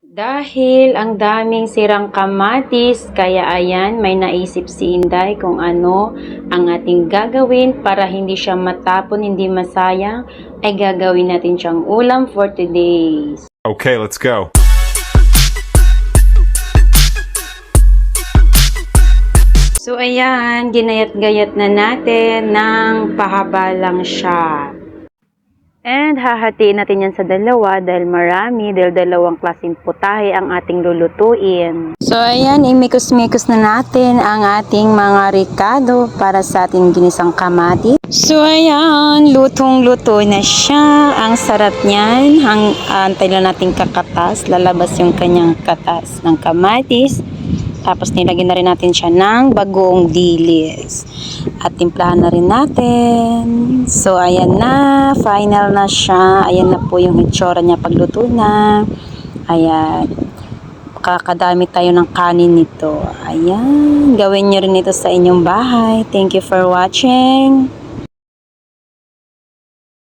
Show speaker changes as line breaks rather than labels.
Dahil ang daming sirang kamatis, kaya ayan, may naisip si Inday kung ano ang ating gagawin para hindi siya matapon, hindi masayang, ay gagawin natin siyang ulam for today.
Okay, let's go.
So ayan, ginayat-gayat na natin ng pahaba lang siya. And hahatiin natin yan sa dalawa dahil marami, dahil dalawang klaseng putahe ang ating lulutuin. So ayan, imikos-mikos na natin ang ating mga ricado para sa ating ginisang kamatis. So ayan, lutong-luto na siya. Ang sarap niyan. Antay lang natin kakatas, lalabas yung kanyang katas ng kamatis. Tapos nilagyan na rin natin siya ng bagong dilis. At timplahan na rin natin. So ayan na, final na siya. Ayan na po yung itsura niya pagluto na. Ayan. Kakadami tayo ng kanin nito. Ayan. Gawin nyo rin ito sa inyong bahay. Thank you for watching.